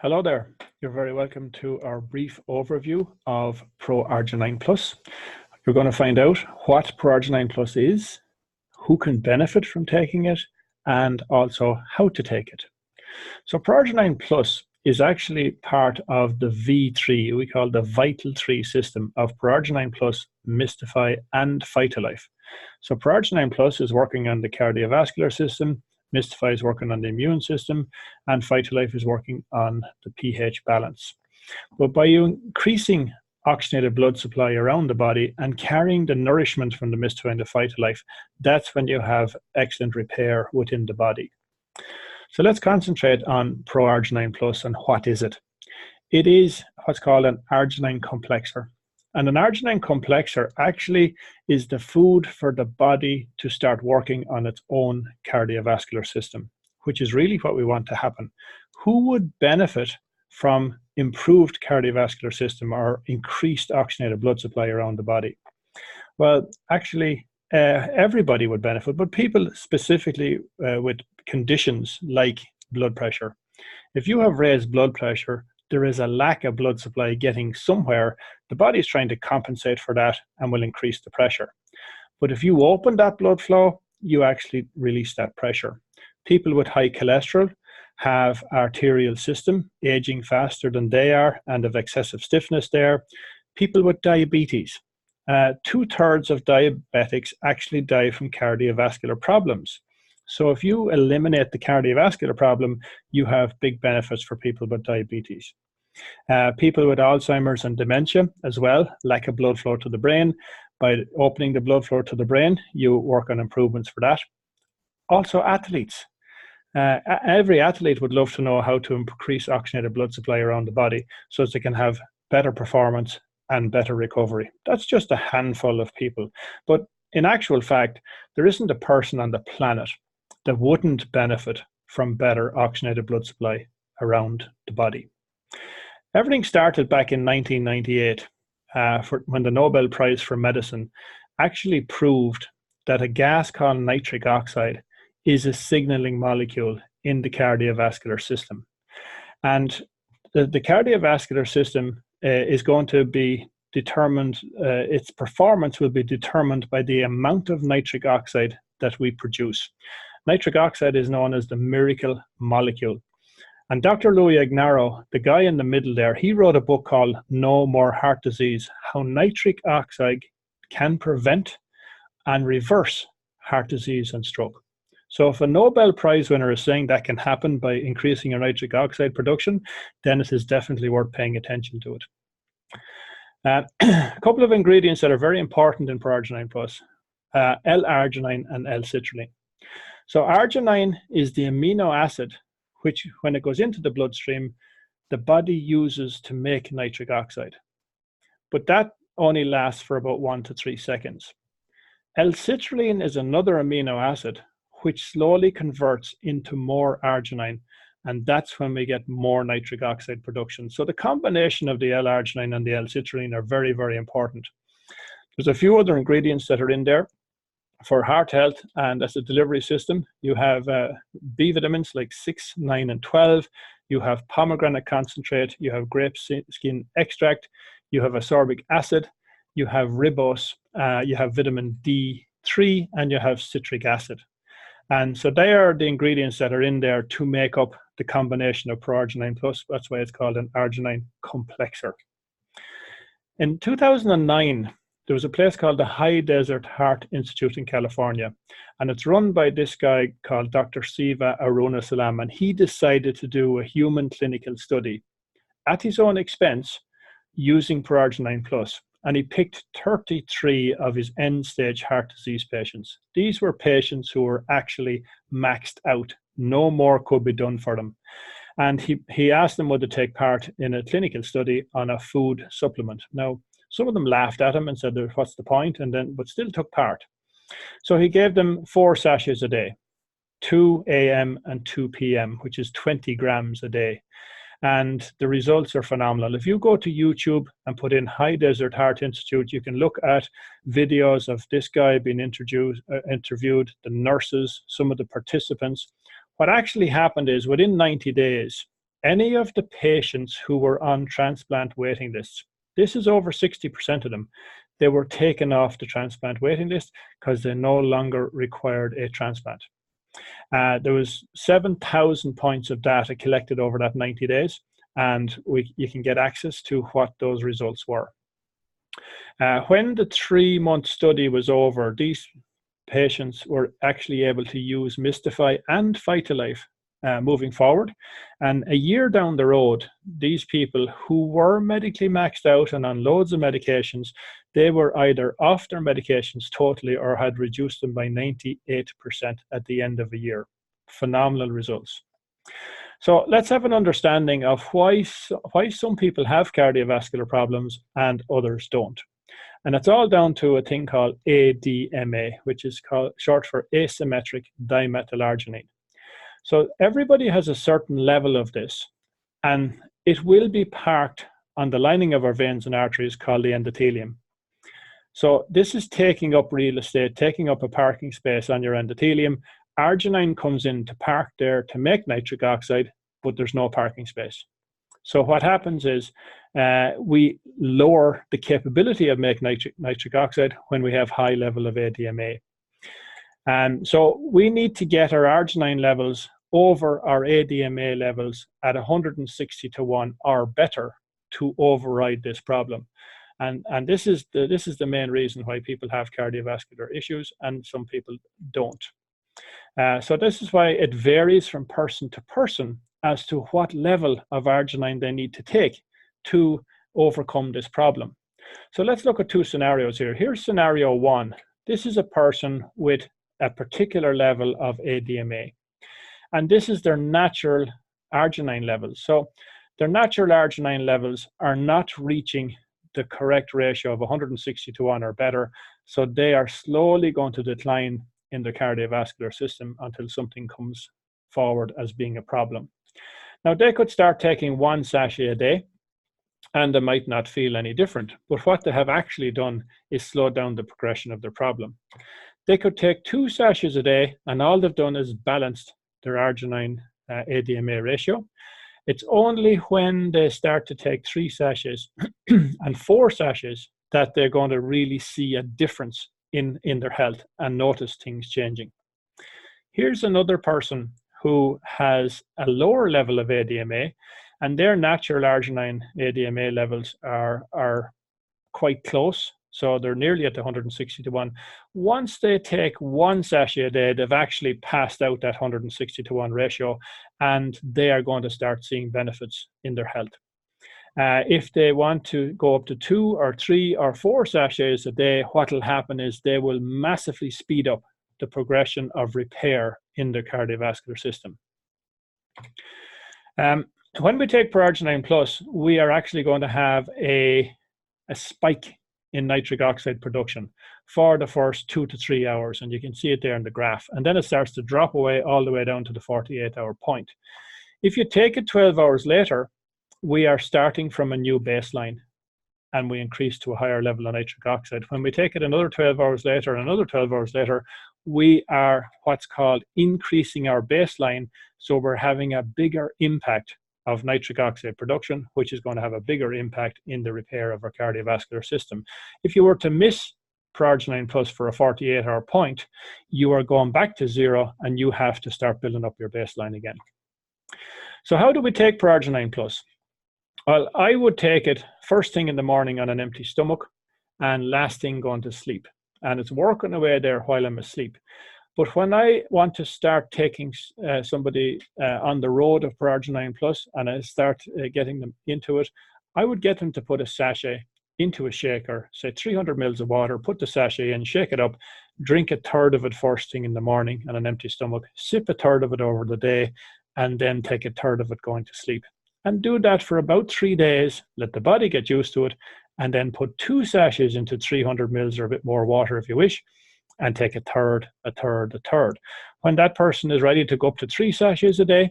Hello there. You're very welcome to our brief overview of Pro-Arginine Plus. You're going to find out what Pro-Arginine Plus is, who can benefit from taking it, and also how to take it. So Pro-Arginine Plus is actually part of the V3, we call the Vital 3 system of Pro-Arginine Plus, Mystify, and Phytolife. So Pro-Arginine Plus is working on the cardiovascular system, Mystify is working on the immune system, and Phytolife is working on the pH balance. But by increasing oxygenated blood supply around the body and carrying the nourishment from the Mystify and the Phytolife, that's when you have excellent repair within the body. So let's concentrate on Pro-Arginine Plus and what is it? It is what's called an arginine complexer. And an arginine complexer actually is the food for the body to start working on its own cardiovascular system, which is really what we want to happen. Who would benefit from improved cardiovascular system or increased oxygenated blood supply around the body? Well, actually, everybody would benefit, but people specifically with conditions like blood pressure. If you have raised blood pressure, there is a lack of blood supply getting somewhere. The body is trying to compensate for that and will increase the pressure. But if you open that blood flow, you actually release that pressure. People with high cholesterol have arterial system aging faster than they are and have excessive stiffness there. People with diabetes, 2/3 of diabetics actually die from cardiovascular problems. So if you eliminate the cardiovascular problem, you have big benefits for people with diabetes. People with Alzheimer's and dementia as well, lack of blood flow to the brain. By opening the blood flow to the brain, you work on improvements for that. Also athletes. Every athlete would love to know how to increase oxygenated blood supply around the body so as they can have better performance and better recovery. That's just a handful of people. But in actual fact, there isn't a person on the planet that wouldn't benefit from better oxygenated blood supply around the body. Everything started back in 1998 when the Nobel Prize for Medicine actually proved that a gas called nitric oxide is a signaling molecule in the cardiovascular system. And the cardiovascular system is going to be determined, its performance will be determined by the amount of nitric oxide that we produce. Nitric oxide is known as the miracle molecule. And Dr. Louis Agnaro, the guy in the middle there, he wrote a book called No More Heart Disease, How Nitric Oxide Can Prevent and Reverse Heart Disease and Stroke. So if a Nobel Prize winner is saying that can happen by increasing your nitric oxide production, then it is definitely worth paying attention to it. A couple of ingredients that are very important in Pro-Arginine Plus, L-arginine and L-citrulline. So arginine is the amino acid which, when it goes into the bloodstream, the body uses to make nitric oxide. But that only lasts for about 1 to 3 seconds. L-citrulline is another amino acid which slowly converts into more arginine, and that's when we get more nitric oxide production. So the combination of the L-arginine and the L-citrulline are very, very important. There's a few other ingredients that are in there. For heart health and as a delivery system, you have B vitamins like 6, 9, and 12. You have pomegranate concentrate. You have grape skin extract. You have ascorbic acid. You have ribose. You have vitamin D3, and you have citric acid. And so they are the ingredients that are in there to make up the combination of Pro-Arginine Plus. That's why it's called an arginine complexer. In 2009, there was a place called the High Desert Heart Institute in California, and it's run by this guy called Dr. Siva Arunasalam, and he decided to do a human clinical study at his own expense using Pro-Arginine Plus, and he picked 33 of his end-stage heart disease patients. These were patients who were actually maxed out. No more could be done for them. And he asked them would they take part in a clinical study on a food supplement. Now, some of them laughed at him and said, what's the point? But still took part. So he gave them 4 sachets a day, 2 a.m. and 2 p.m., which is 20 grams a day. And the results are phenomenal. If you go to YouTube and put in High Desert Heart Institute, you can look at videos of this guy being interviewed, the nurses, some of the participants. What actually happened is within 90 days, any of the patients who were on transplant waiting lists, this is over 60% of them, they were taken off the transplant waiting list because they no longer required a transplant. There was 7,000 points of data collected over that 90 days, and you can get access to what those results were. When the 3-month study was over, these patients were actually able to use Mystify and Vitalife moving forward. And a year down the road, these people who were medically maxed out and on loads of medications, they were either off their medications totally or had reduced them by 98% at the end of a year. Phenomenal results. So let's have an understanding of why some people have cardiovascular problems and others don't. And it's all down to a thing called ADMA, which is short for Asymmetric Dimethylarginine. So everybody has a certain level of this, and it will be parked on the lining of our veins and arteries called the endothelium. So this is taking up real estate, taking up a parking space on your endothelium. Arginine comes in to park there to make nitric oxide, but there's no parking space. So what happens is we lower the capability of making nitric oxide when we have high level of ADMA. So we need to get our arginine levels over our ADMA levels at 160:1 or better to override this problem. And this is the main reason why people have cardiovascular issues and some people don't. So this is why it varies from person to person as to what level of arginine they need to take to overcome this problem. So let's look at two scenarios here. Here's scenario one. This is a person with a particular level of ADMA, and this is their natural arginine levels. So their natural arginine levels are not reaching the correct ratio of 160:1 or better, so they are slowly going to decline in the cardiovascular system until something comes forward as being a problem. Now, they could start taking 1 sachet a day, and they might not feel any different, but what they have actually done is slow down the progression of their problem. They could take 2 sachets a day, and all they've done is balanced their arginine ADMA ratio. It's only when they start to take 3 sachets and 4 sachets that they're going to really see a difference in their health and notice things changing. Here's another person who has a lower level of ADMA, and their natural arginine ADMA levels are quite close. So they're nearly at the 160:1. Once they take 1 sachet a day, they've actually passed out that 160:1 ratio, and they are going to start seeing benefits in their health. If they want to go up to 2 or 3 or 4 sachets a day, what will happen is they will massively speed up the progression of repair in the cardiovascular system. When we take Pro-Arginine Plus, we are actually going to have a spike in nitric oxide production for the first 2 to 3 hours, and you can see it there in the graph, and then it starts to drop away all the way down to the 48-hour point. If you take it 12 hours later, we are starting from a new baseline, and we increase to a higher level of nitric oxide. When we take it another 12 hours later and another 12 hours later, we are what's called increasing our baseline, so we're having a bigger impact of nitric oxide production, which is going to have a bigger impact in the repair of our cardiovascular system. If you were to miss Pro-Arginine Plus for a 48-hour point, you are going back to 0, and you have to start building up your baseline again. So how do we take Pro-Arginine Plus? Well, I would take it first thing in the morning on an empty stomach and last thing going to sleep. And it's working away there while I'm asleep. But when I want to start taking somebody on the road of Pro-Arginine Plus and I start getting them into it, I would get them to put a sachet into a shaker, say 300 mils of water, put the sachet in, shake it up, drink a third of it first thing in the morning on an empty stomach, sip a third of it over the day, and then take a third of it going to sleep. And do that for about 3 days, let the body get used to it, and then put 2 sachets into 300 mils or a bit more water if you wish, and take a third, a third, a third. When that person is ready to go up to 3 sachets a day,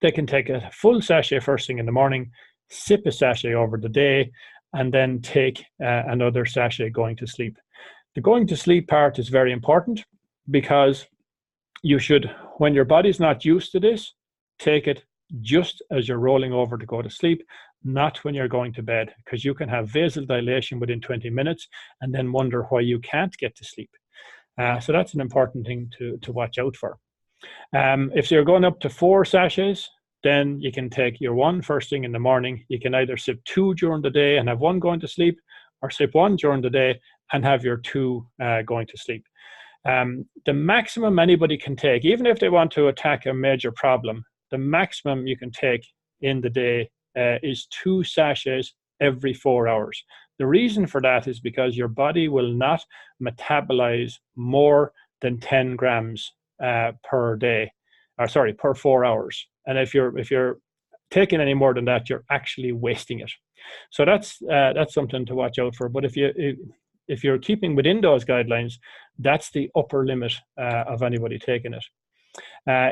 they can take a full sachet first thing in the morning, sip a sachet over the day, and then take another sachet going to sleep. The going to sleep part is very important because you should, when your body's not used to this, take it just as you're rolling over to go to sleep, not when you're going to bed, because you can have vasodilation within 20 minutes and then wonder why you can't get to sleep. So that's an important thing to watch out for. If you're going up to 4 sachets, then you can take your 1 first thing in the morning. You can either sip 2 during the day and have 1 going to sleep, or sip 1 during the day and have your 2 going to sleep. The maximum anybody can take, even if they want to attack a major problem, the maximum you can take in the day is 2 sachets every 4 hours. The reason for that is because your body will not metabolize more than 10 grams per day, or sorry, per 4 hours. And if you're taking any more than that, you're actually wasting it. So that's something to watch out for. But if you're keeping within those guidelines, that's the upper limit of anybody taking it.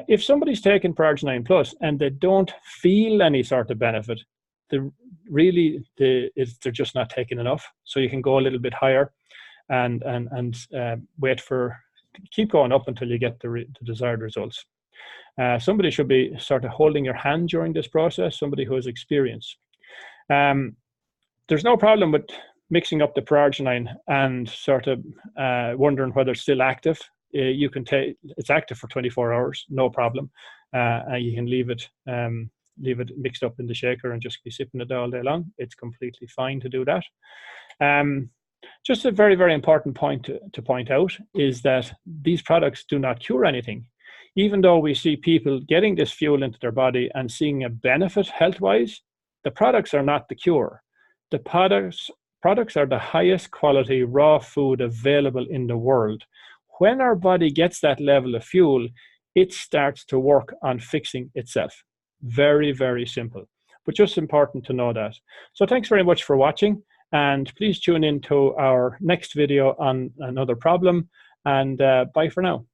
If somebody's taking Pro-Argi-9 Plus and they don't feel any sort of benefit, they're just not taking enough. So you can go a little bit higher and keep going up until you get the desired results. Somebody should be sort of holding your hand during this process, somebody who has experience. There's no problem with mixing up the Pro-Argi-9 and sort of wondering whether it's still active. You can take it's active for 24 hours, no problem. You can leave it mixed up in the shaker and just be sipping it all day long. It's completely fine to do that. Just a very, very important point to point out is that these products do not cure anything. Even though we see people getting this fuel into their body and seeing a benefit health-wise, the products are not the cure. The products are the highest quality raw food available in the world. When our body gets that level of fuel, it starts to work on fixing itself. Very, very simple, but just important to know that. So thanks very much for watching, and please tune in to our next video on another problem, and bye for now.